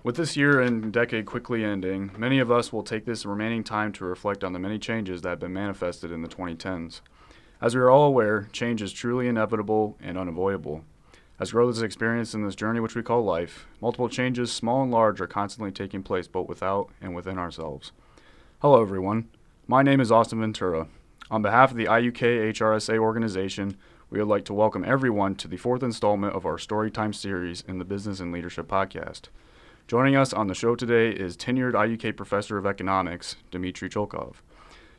With this year and decade quickly ending, many of us will take this remaining time to reflect on the many changes that have been manifested in the 2010s. As we are all aware, change is truly inevitable and unavoidable. As growth is experienced in this journey which we call life, multiple changes, small and large, are constantly taking place both without and within ourselves. Hello everyone, my name is Austin Ventura. On behalf of the IUK HRSA organization, we would like to welcome everyone to the fourth installment of our Storytime series in the Business and Leadership podcast. Joining us on the show today is tenured IUK Professor of Economics, Dmitriy Chulkov.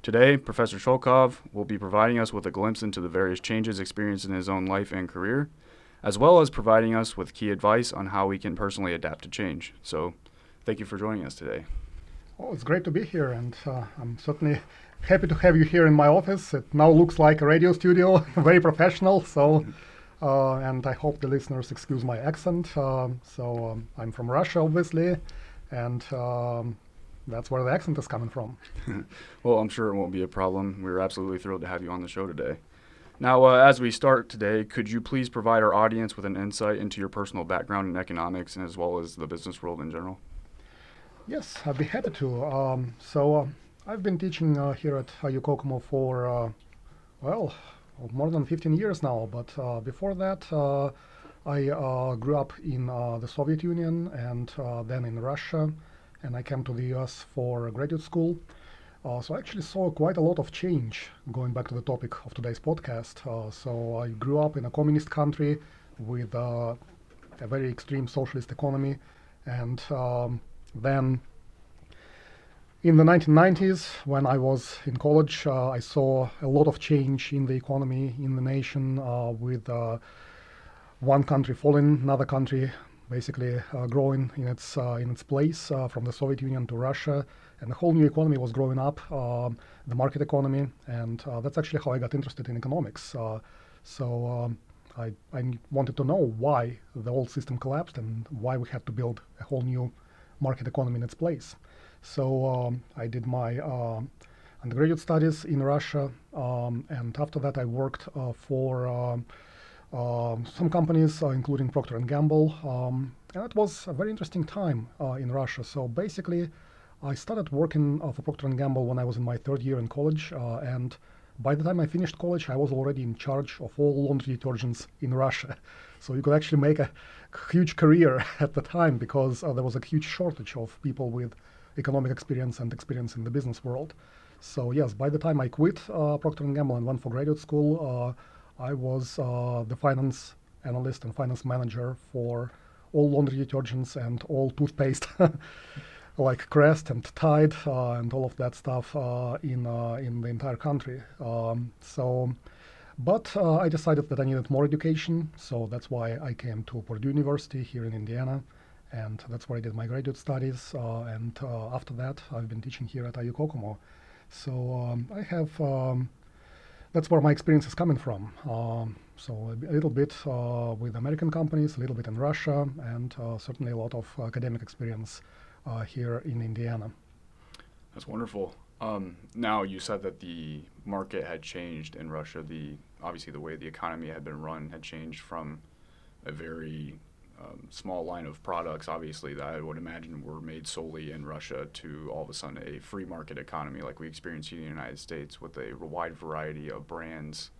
Today, Professor Chulkov will be providing us with a glimpse into the various changes experienced in his own life and career, as well as providing us with key advice on how we can personally adapt to change. So, thank you for joining us today. Oh, it's great to be here, and I'm certainly happy to have you here in my office. It now looks like a radio studio, very professional, and I hope the listeners excuse my accent. I'm from Russia, obviously, and that's where the accent is coming from. Well, I'm sure it won't be a problem. We're absolutely thrilled to have you on the show today. Now, as we start today, could you please provide our audience with an insight into your personal background in economics and as well as the business world in general? Yes, I'd be happy to. I've been teaching here at Kokomo for, more than 15 years now. But before that, I grew up in the Soviet Union and then in Russia, and I came to the US for graduate school. So I actually saw quite a lot of change, going back to the topic of today's podcast. So I grew up in a communist country with a very extreme socialist economy, and then in the 1990s, when I was in college, I saw a lot of change in the economy, in the nation, with one country falling, another country basically growing in its place from the Soviet Union to Russia, and the whole new economy was growing up, the market economy, and that's actually how I got interested in economics. I wanted to know why the old system collapsed and why we had to build a whole new market economy in its place. So I did my undergraduate studies in Russia, and after that I worked for some companies, including Procter & Gamble, and it was a very interesting time in Russia. So basically, I started working for Procter & Gamble when I was in my third year in college, and by the time I finished college, I was already in charge of all laundry detergents in Russia. So you could actually make a huge career at the time because there was a huge shortage of people with economic experience and experience in the business world. So yes, by the time I quit Procter & Gamble and went for graduate school, I was the finance analyst and finance manager for all laundry detergents and all toothpaste, like Crest and Tide and all of that stuff in the entire country. But I decided that I needed more education, so that's why I came to Purdue University here in Indiana, and that's where I did my graduate studies. And after that, I've been teaching here at IU Kokomo. So I have, that's where my experience is coming from. So a little bit with American companies, a little bit in Russia, and certainly a lot of academic experience here in Indiana. That's wonderful. Now, you said that the market had changed in Russia. Obviously, the way the economy had been run had changed from a very small line of products, obviously, that I would imagine were made solely in Russia to all of a sudden a free market economy like we experience here in the United States with a wide variety of brands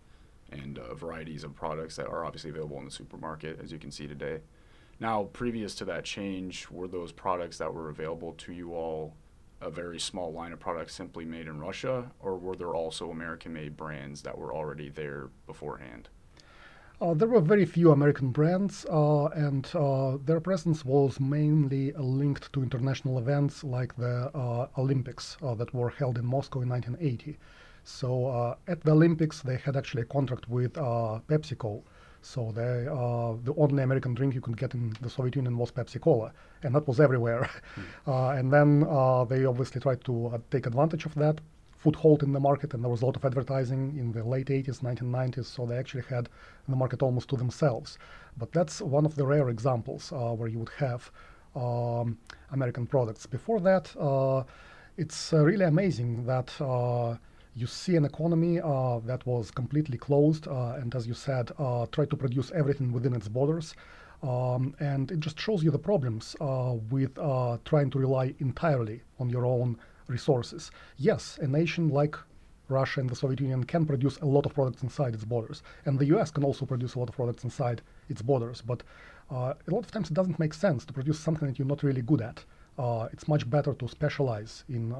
and varieties of products that are obviously available in the supermarket, as you can see today. Now, previous to that change, were those products that were available to you all a very small line of products simply made in Russia, or were there also American-made brands that were already there beforehand? There were very few American brands, and their presence was mainly linked to international events like the Olympics that were held in Moscow in 1980. So at the Olympics, they had actually a contract with PepsiCo. So the only American drink you could get in the Soviet Union was Pepsi Cola, and that was everywhere. And then they obviously tried to take advantage of that foothold in the market, and there was a lot of advertising in the late 80s, 1990s, so they actually had the market almost to themselves. But that's one of the rare examples where you would have American products. Before that, it's really amazing that you see an economy that was completely closed and, as you said, tried to produce everything within its borders. And it just shows you the problems with trying to rely entirely on your own resources. Yes, a nation like Russia and the Soviet Union can produce a lot of products inside its borders, and the US can also produce a lot of products inside its borders, but a lot of times it doesn't make sense to produce something that you're not really good at. It's much better to specialize in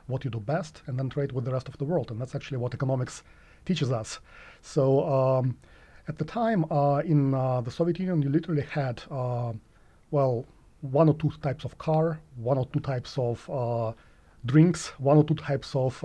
what you do best and then trade with the rest of the world, and that's actually what economics teaches us. So at the time in the Soviet Union, you literally had, well, one or two types of car, one or two types of drinks, one or two types of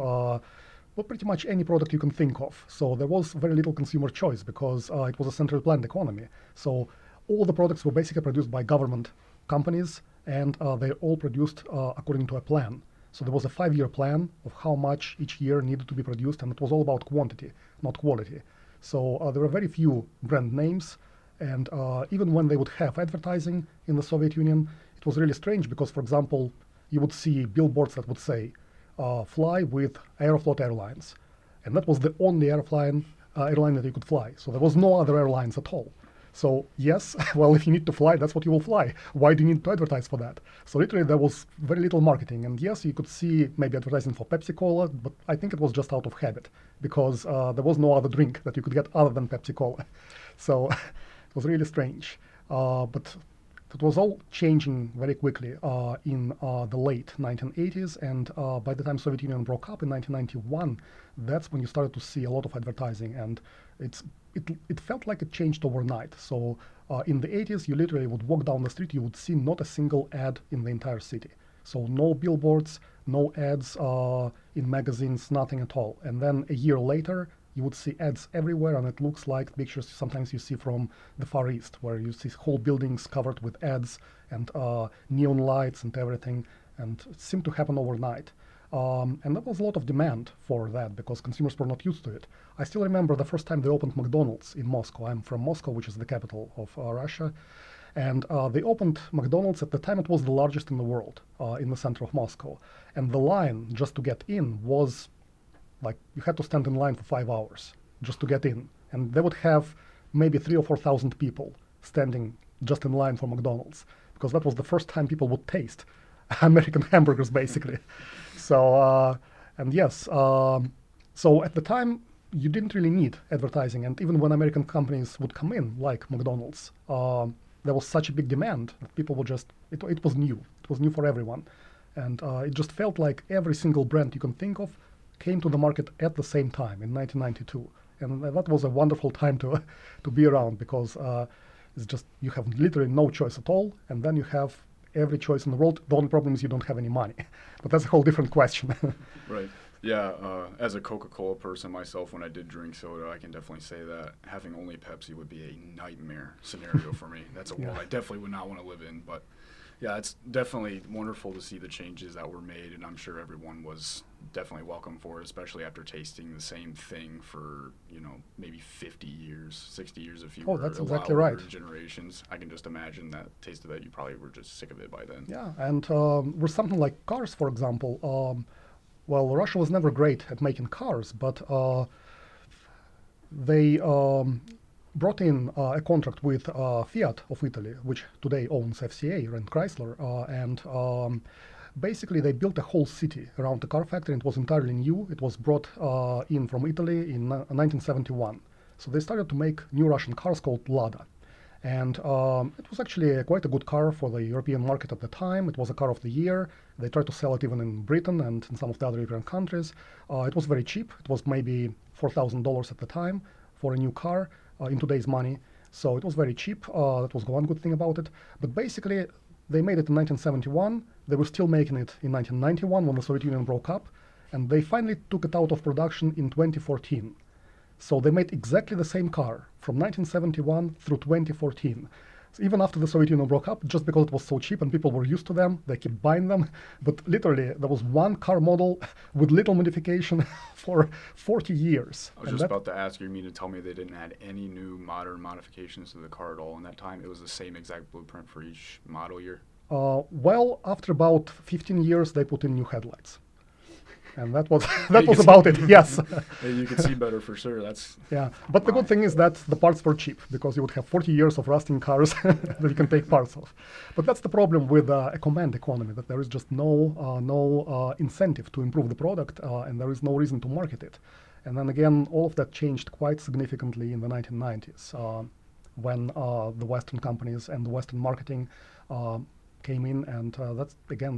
well, pretty much any product you can think of. So there was very little consumer choice because it was a centrally planned economy. So all the products were basically produced by government companies, and they're all produced according to a plan. So there was a 5-year plan of how much each year needed to be produced, and it was all about quantity, not quality. So there were very few brand names, and even when they would have advertising in the Soviet Union, it was really strange because, for example, you would see billboards that would say, fly with Aeroflot Airlines. And that was the only airline that you could fly. So there was no other airlines at all. So yes, well, if you need to fly, that's what you will fly. Why do you need to advertise for that? So literally there was very little marketing. And yes, you could see maybe advertising for Pepsi Cola, but I think it was just out of habit because there was no other drink that you could get other than Pepsi Cola. So it was really strange. But it was all changing very quickly in the late 1980s, and by the time Soviet Union broke up in 1991, that's when you started to see a lot of advertising, and it felt like it changed overnight. So in the 80s, you literally would walk down the street, you would see not a single ad in the entire city. So no billboards, no ads in magazines, nothing at all. And then a year later, you would see ads everywhere, and it looks like pictures sometimes you see from the Far East, where you see whole buildings covered with ads and neon lights and everything, and it seemed to happen overnight. And there was a lot of demand for that because consumers were not used to it. I still remember the first time they opened McDonald's in Moscow. I'm from Moscow, which is the capital of Russia. And they opened McDonald's. At the time, it was the largest in the world in the center of Moscow. And the line just to get in was like you had to stand in line for 5 hours just to get in. And they would have maybe 3,000 or 4,000 people standing just in line for McDonald's because that was the first time people would taste American hamburgers, basically. So, and yes, so at the time, you didn't really need advertising. And even when American companies would come in, like McDonald's, there was such a big demand that people would just, it was new. It was new for everyone. And it just felt like every single brand you can think of came to the market at the same time in 1992. And that was a wonderful time to be around because it's just, you have literally no choice at all. And then you have every choice in the world. The only problem is you don't have any money. But that's a whole different question. Right. Yeah, as a Coca-Cola person myself, when I did drink soda, I can definitely say that having only Pepsi would be a nightmare scenario for me. That's a world I definitely would not want to live in. But yeah, it's definitely wonderful to see the changes that were made, and I'm sure everyone was definitely welcome for it, especially after tasting the same thing for, maybe 50 years, 60 years if you were that's a exactly lot right. older generations. I can just imagine that taste of that. You probably were just sick of it by then. Yeah, and with something like cars, for example, well, Russia was never great at making cars, but they brought in a contract with Fiat of Italy, which today owns FCA and Chrysler, and basically they built a whole city around the car factory. It was entirely new. It was brought in from Italy in 1971. So they started to make new Russian cars called Lada. And it was actually quite a good car for the European market at the time. It was a car of the year. They tried to sell it even in Britain and in some of the other European countries. It was very cheap. It was maybe $4,000 at the time for a new car in today's money. So it was very cheap. That was one good thing about it. But basically, they made it in 1971. They were still making it in 1991 when the Soviet Union broke up. And they finally took it out of production in 2014. So they made exactly the same car from 1971 through 2014. So even after the Soviet Union broke up, just because it was so cheap and people were used to them, they kept buying them. But literally, there was one car model with little modification for 40 years. I was just about to ask you mean to tell me they didn't add any new modern modifications to the car at all in that time? It was the same exact blueprint for each model year? Well, after about 15 years, they put in new headlights. And that was Hey, you can about see- it. Yes. Hey, you can see better for sure. That's Yeah, but the good thing is that the parts were cheap because you would have 40 years of rusting cars that you can take parts of. But that's the problem with a command economy, that there is just no incentive to improve the product, and there is no reason to market it. And then again, all of that changed quite significantly in the 1990s when the Western companies and the Western marketing came in, and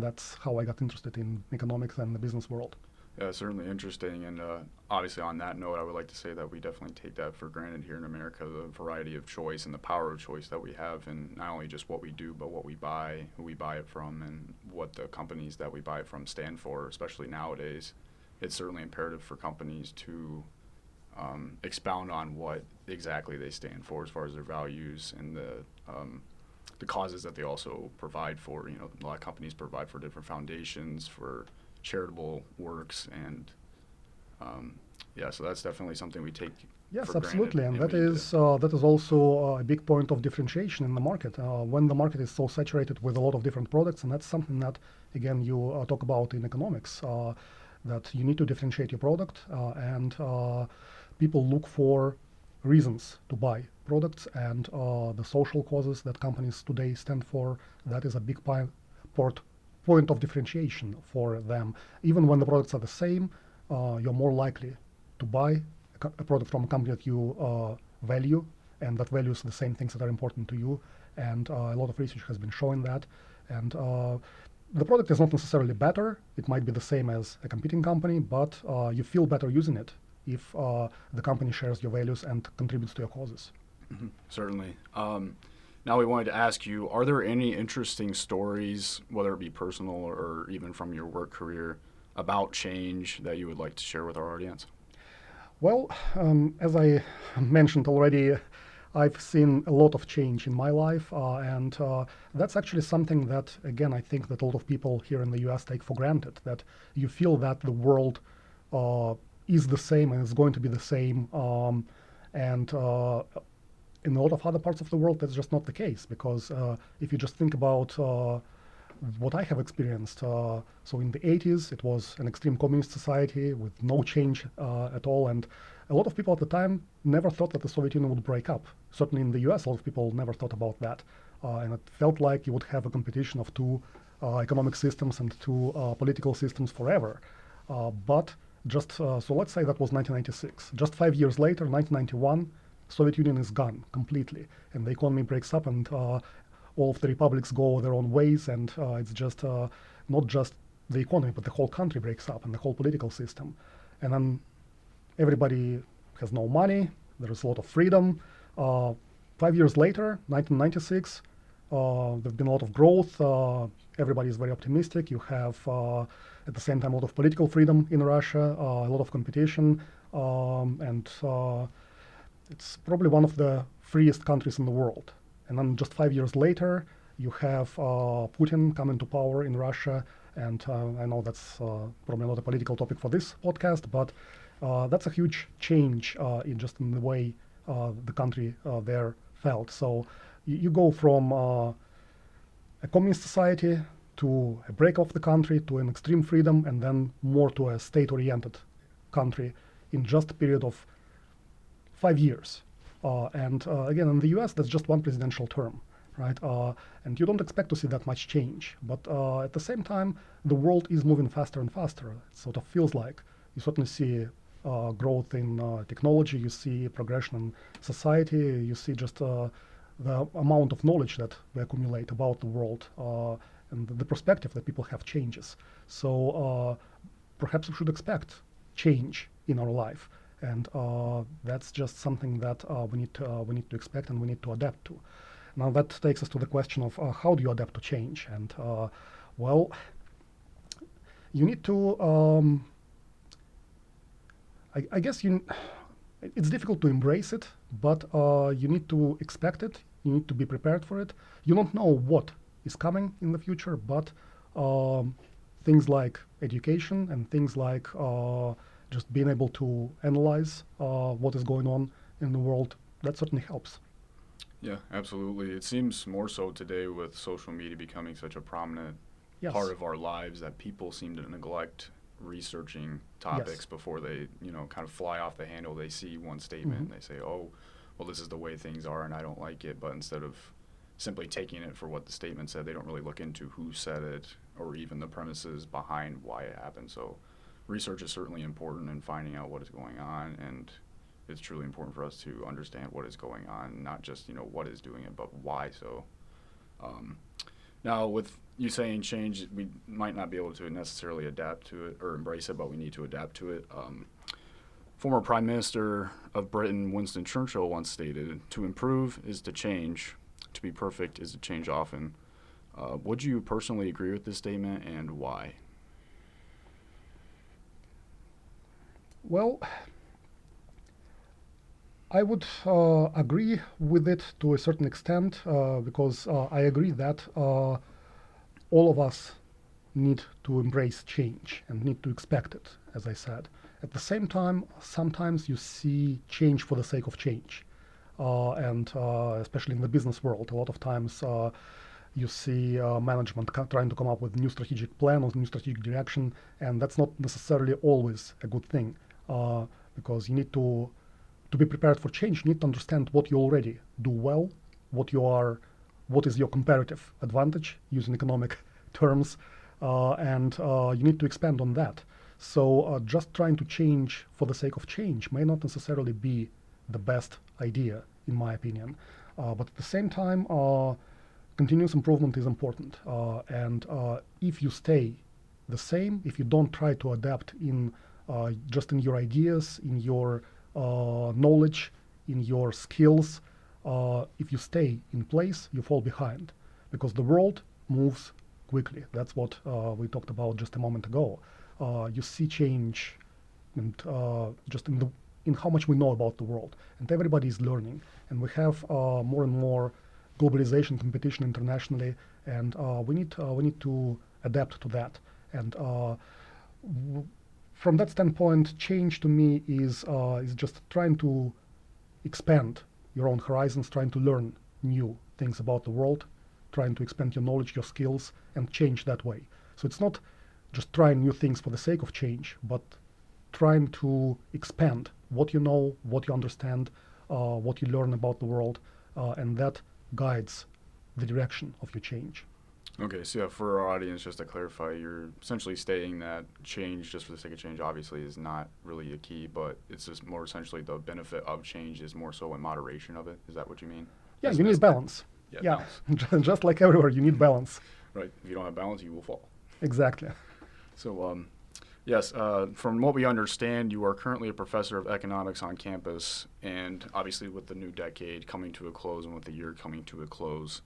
that's how I got interested in economics and the business world. Yeah, certainly interesting. And obviously, on that note, I would like to say that we definitely take that for granted here in America, the variety of choice and the power of choice that we have, and not only just what we do, but what we buy, who we buy it from, and what the companies that we buy it from stand for, especially nowadays. It's certainly imperative for companies to expound on what exactly they stand for as far as their values and the causes that they also provide for. You know, a lot of companies provide for different foundations, for charitable works, and so that's definitely something we take Yes, for absolutely, and granted, that is also a big point of differentiation in the market. When the market is so saturated with a lot of different products, and that's something that, again, you talk about in economics, that you need to differentiate your product, and people look for reasons to buy products, and the social causes that companies today stand for, that is a big point of differentiation for them. Even when the products are the same, you're more likely to buy a product from a company that you value, and that values the same things that are important to you. And a lot of research has been showing that. And the product is not necessarily better. It might be the same as a competing company, but you feel better using it if the company shares your values and contributes to your causes. Mm-hmm. Certainly. Now we wanted to ask you, are there any interesting stories, whether it be personal or even from your work career, about change that you would like to share with our audience? Well, as I mentioned already, I've seen a lot of change in my life, and that's actually something that, again, I think that a lot of people here in the US take for granted, that you feel that the world is the same and is going to be the same, and in a lot of other parts of the world, that's just not the case, because if you just think about what I have experienced, so in the 80s, it was an extreme communist society with no change at all, and a lot of people at the time never thought that the Soviet Union would break up. Certainly in the US, a lot of people never thought about that, and it felt like you would have a competition of two economic systems and two political systems forever. But just, so let's say that was 1996. Just 5 years later, 1991, Soviet Union is gone completely, and the economy breaks up, and all of the republics go their own ways, and it's just not just the economy, but the whole country breaks up, and the whole political system. And then everybody has no money, there is a lot of freedom. 5 years later, 1996, there's been a lot of growth, everybody is very optimistic, you have at the same time a lot of political freedom in Russia, a lot of competition, and it's probably one of the freest countries in the world. And then just 5 years later, you have Putin come into power in Russia. And I know that's probably not a political topic for this podcast, but that's a huge change in the way the country there felt. So you go from a communist society to a break of the country to an extreme freedom, and then more to a state-oriented country in just a period of 5 years. And again, in the US, that's just one presidential term, right? And you don't expect to see that much change. But at the same time, the world is moving faster and faster. It sort of feels like you certainly see growth in technology, you see progression in society, you see just the amount of knowledge that we accumulate about the world, and the perspective that people have changes. So perhaps we should expect change in our life. And that's just something that we need to expect, and we need to adapt to. Now that takes us to the question of how do you adapt to change? And well, you need to. I guess it's difficult to embrace it, but you need to expect it. You need to be prepared for it. You don't know what is coming in the future, but things like education and things like just being able to analyze what is going on in the world, that certainly helps. Yeah, absolutely. It seems more so today with social media becoming such a prominent Yes. part of our lives that people seem to neglect researching topics before they, kind of fly off the handle. They see one statement and they say, oh, well, this is the way things are and I don't like it. But instead of simply taking it for what the statement said, they don't really look into who said it or even the premises behind why it happened. So research is certainly important in finding out what is going on, and it's truly important for us to understand what is going on, not just, what is doing it, but why so. Now, with you saying change, we might not be able to necessarily adapt to it or embrace it, but we need to adapt to it. Former Prime Minister of Britain, Winston Churchill, once stated, "To improve is to change. To be perfect is to change often." Would you personally agree with this statement, and why? Well, I would agree with it to a certain extent because I agree that all of us need to embrace change and need to expect it, as I said. At the same time, sometimes you see change for the sake of change. And especially in the business world, a lot of times you see management trying to come up with new strategic plan or new strategic direction, and that's not necessarily always a good thing because you need to be prepared for change. You need to understand what you already do well, what is your comparative advantage using economic terms, and you need to expand on that. So just trying to change for the sake of change may not necessarily be the best idea, in my opinion. But at the same time, continuous improvement is important. And if you stay the same, if you don't try to adapt in just in your ideas, in your knowledge, in your skills, if you stay in place, you fall behind because the world moves quickly. That's what we talked about just a moment ago. You see change and just in how much we know about the world, and everybody is learning, and we have more and more globalization, competition internationally, and we need to adapt to that. And from that standpoint, change to me is just trying to expand your own horizons, trying to learn new things about the world, trying to expand your knowledge, your skills, and change that way. So it's not just trying new things for the sake of change, but trying to expand what you know, what you understand, what you learn about the world, and that guides the direction of your change. Okay, so yeah, for our audience, just to clarify, you're essentially stating that change just for the sake of change obviously is not really a key, but it's just more essentially the benefit of change is more so in moderation of it. Is that what you mean? Yeah, you need balance. Yeah. Balance. Just like everywhere, you need balance. Right. If you don't have balance, you will fall. Exactly. So, yes, from what we understand, you are currently a professor of economics on campus, and obviously with the new decade coming to a close and with the year coming to a close,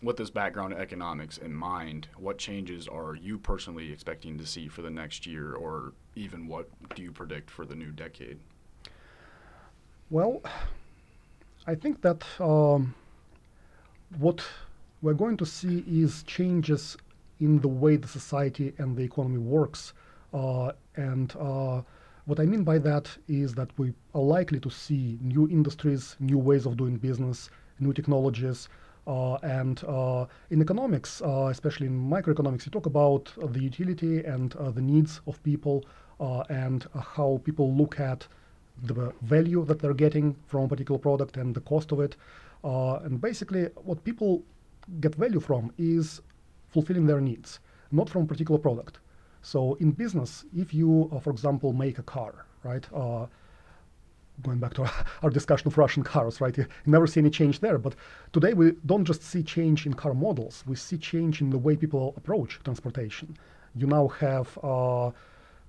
with this background in economics in mind, what changes are you personally expecting to see for the next year, or even what do you predict for the new decade? Well, I think that what we're going to see is changes in the way the society and the economy works. And what I mean by that is that we are likely to see new industries, new ways of doing business, new technologies. And in economics, especially in microeconomics, you talk about the utility and the needs of people and how people look at the value that they're getting from a particular product and the cost of it. And basically, what people get value from is fulfilling their needs, not from a particular product. So in business, if you, for example, make a car, right? Going back to our discussion of Russian cars, right? You never see any change there. But today we don't just see change in car models. We see change in the way people approach transportation. You now have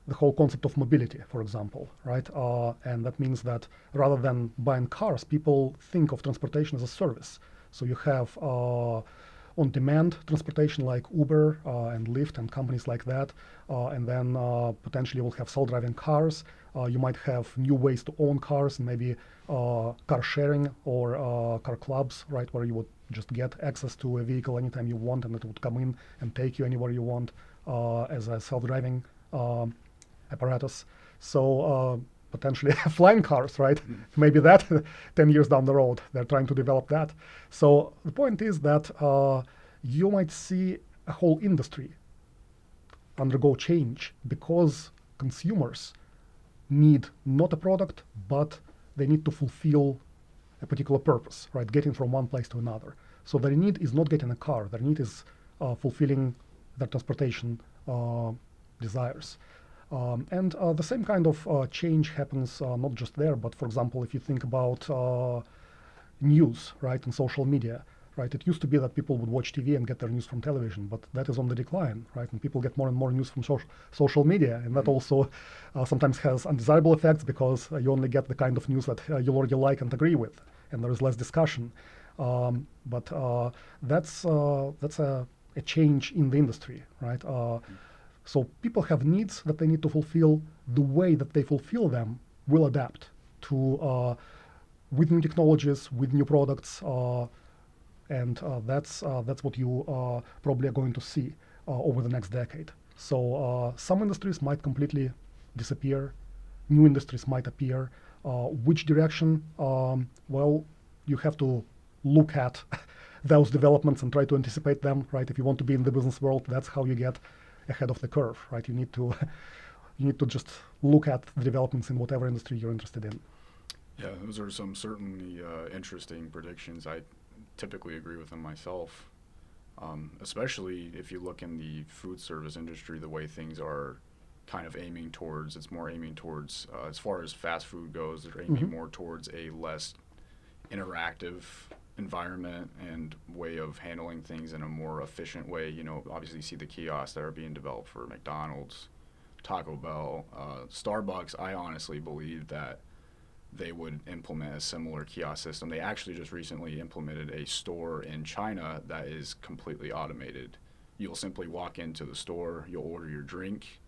the whole concept of mobility, for example, right? And that means that rather than buying cars, people think of transportation as a service. So you have on-demand transportation like Uber and Lyft and companies like that. And then potentially we'll have self-driving cars. You might have new ways to own cars, and maybe car sharing or car clubs, right, where you would just get access to a vehicle anytime you want, and it would come in and take you anywhere you want as a self-driving apparatus. So potentially flying cars, right? Maybe that 10 years down the road, they're trying to develop that. So the point is that you might see a whole industry undergo change because consumers need not a product, but they need to fulfill a particular purpose, right? Getting from one place to another. So their need is not getting a car. Their need is fulfilling their transportation desires. And the same kind of change happens not just there, but for example, if you think about news, right, and social media, right? It used to be that people would watch TV and get their news from television, but that is on the decline, right? And people get more and more news from social media, and that also sometimes has undesirable effects because you only get the kind of news that you already like and agree with, and there is less discussion. But that's a change in the industry, right? So people have needs that they need to fulfill. The way that they fulfill them will adapt to with new technologies, with new products, and that's what you probably are going to see over the next decade. So some industries might completely disappear, new industries might appear. Which direction? Well, you have to look at those developments and try to anticipate them, right? If you want to be in the business world, that's how you get ahead of the curve, right? You need to just look at the developments in whatever industry you're interested in. Yeah, those are some certainly interesting predictions. I typically agree with them myself, especially if you look in the food service industry, the way things are kind of aiming towards, it's more aiming towards, as far as fast food goes, they're aiming more towards a less interactive environment and way of handling things in a more efficient way. You know, obviously you see the kiosks that are being developed for McDonald's, Taco Bell, Starbucks. I honestly believe that they would implement a similar kiosk system. They actually just recently implemented a store in China that is completely automated. You'll simply walk into the store, you'll order your drink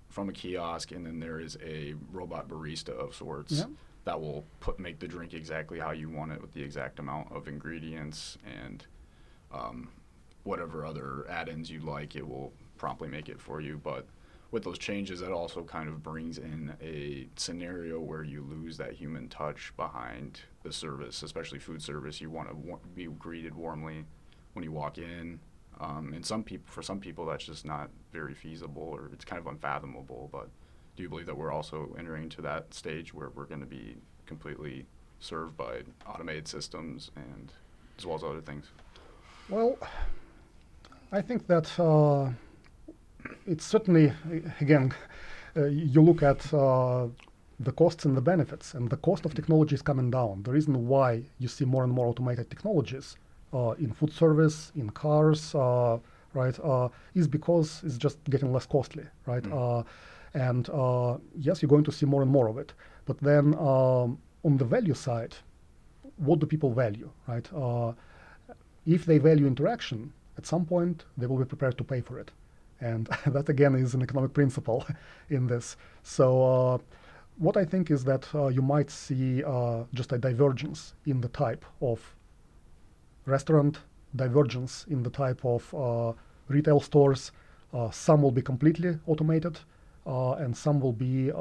from a kiosk, and then there is a robot barista of sorts that will make the drink exactly how you want it with the exact amount of ingredients and whatever other add-ins you like, it will promptly make it for you. But with those changes, that also kind of brings in a scenario where you lose that human touch behind the service, especially food service. You want to be greeted warmly when you walk in. And for some people, that's just not very feasible, or it's kind of unfathomable. But do you believe that we're also entering to that stage where we're going to be completely served by automated systems and as well as other things? Well, I think that it's certainly, again, you look at the costs and the benefits, and the cost of technology is coming down. The reason why you see more and more automated technologies in food service, in cars, right, is because it's just getting less costly, right? And yes, you're going to see more and more of it. But then on the value side, what do people value, right? If they value interaction, at some point they will be prepared to pay for it. And that, again, is an economic principle in this. So what I think is that you might see just a divergence in the type of restaurant, divergence in the type of retail stores. Some will be completely automated, and some will be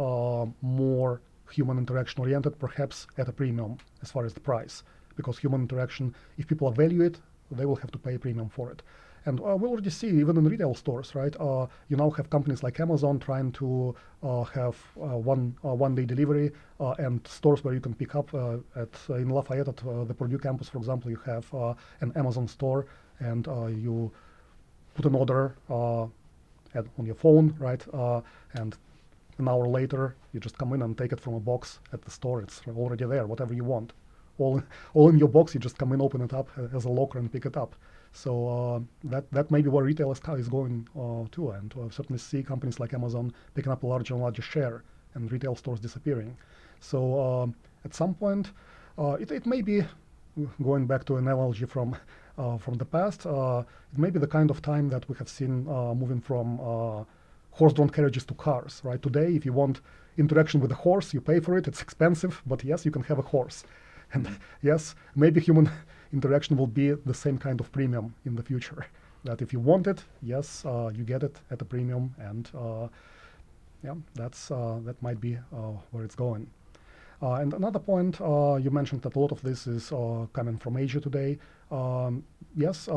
more human interaction oriented, perhaps at a premium as far as the price. Because human interaction, if people value it, they will have to pay a premium for it. And we already see, even in retail stores, right? You now have companies like Amazon trying to have one-day delivery, and stores where you can pick up in Lafayette at the Purdue campus, for example, you have an Amazon store, and you put an order on your phone, right? And an hour later, you just come in and take it from a box at the store. It's already there, whatever you want. All in your box, you just come in, open it up as a locker, and pick it up. So that may be where retail is going too, and certainly see companies like Amazon picking up a larger and larger share, and retail stores disappearing. So at some point, it may be, going back to an analogy from the past, it may be the kind of time that we have seen moving from horse-drawn carriages to cars. Right today, if you want interaction with a horse, you pay for it. It's expensive, but yes, you can have a horse. And yes, maybe human interaction will be the same kind of premium in the future. That if you want it, yes, you get it at a premium, and yeah, that might be where it's going. And another point, you mentioned that a lot of this is coming from Asia today. Yes,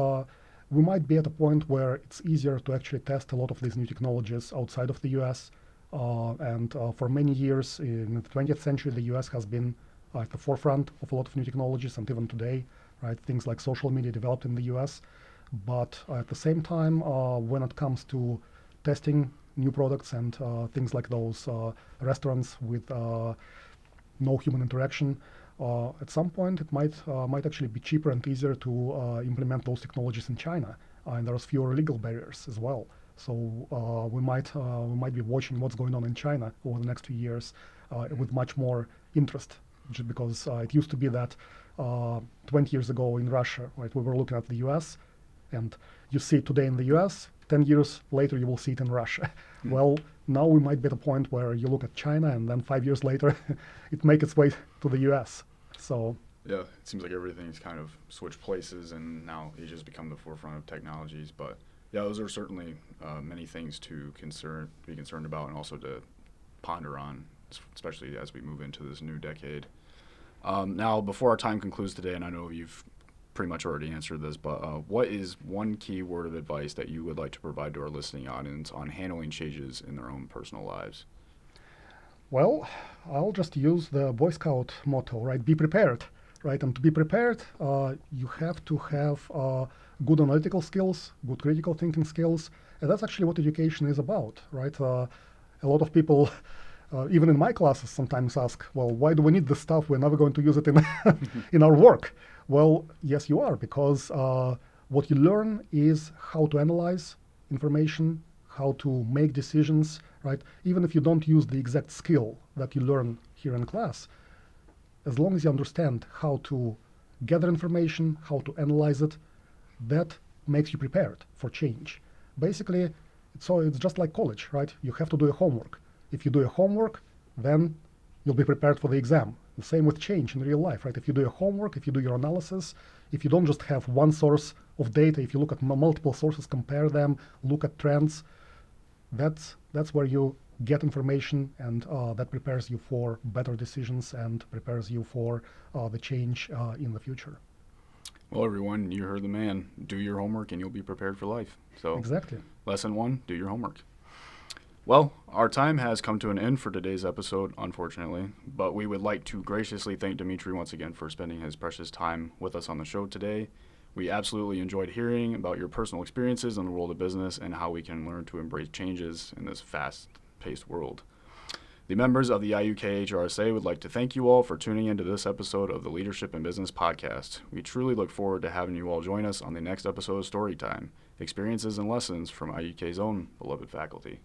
we might be at a point where it's easier to actually test a lot of these new technologies outside of the US. And for many years in the 20th century, the US has been at the forefront of a lot of new technologies, and even today, right, things like social media developed in the US. But at the same time, when it comes to testing new products and things like those restaurants with no human interaction, at some point it might actually be cheaper and easier to implement those technologies in China, and there's fewer legal barriers as well. So we might be watching what's going on in China over the next few years with much more interest, just because it used to be that 20 years ago in Russia, right, we were looking at the U.S. and you see it today in the U.S. 10 years later you will see it in Russia. Well, now we might be at a point where you look at China and then 5 years later it makes its way to the U.S. So yeah, it seems like everything's kind of switched places, and now Asia's become the forefront of technologies. But yeah, those are certainly many things to be concerned about, and also to ponder on, especially as we move into this new decade. Now, before our time concludes today, and I know you've pretty much already answered this, but what is one key word of advice that you would like to provide to our listening audience on handling changes in their own personal lives? Well, I'll just use the Boy Scout motto, right? Be prepared, right? And to be prepared, you have to have good analytical skills, good critical thinking skills, and that's actually what education is about, right? A lot of people, even in my classes, sometimes ask, well, why do we need this stuff? We're never going to use it in in our work. Well, yes, you are, because what you learn is how to analyze information, how to make decisions, right? Even if you don't use the exact skill that you learn here in class, as long as you understand how to gather information, how to analyze it, that makes you prepared for change. Basically, it's just like college, right? You have to do your homework. If you do your homework, then you'll be prepared for the exam. The same with change in real life, right? If you do your homework, if you do your analysis, if you don't just have one source of data, if you look at multiple sources, compare them, look at trends, that's where you get information, and that prepares you for better decisions and prepares you for the change in the future. Well, everyone, you heard the man. Do your homework and you'll be prepared for life. So Exactly. Lesson 1, do your homework. Well, our time has come to an end for today's episode, unfortunately, but we would like to graciously thank Dmitry once again for spending his precious time with us on the show today. We absolutely enjoyed hearing about your personal experiences in the world of business and how we can learn to embrace changes in this fast-paced world. The members of the IUK HRSA would like to thank you all for tuning into this episode of the Leadership in Business podcast. We truly look forward to having you all join us on the next episode of Storytime, experiences and lessons from IUK's own beloved faculty.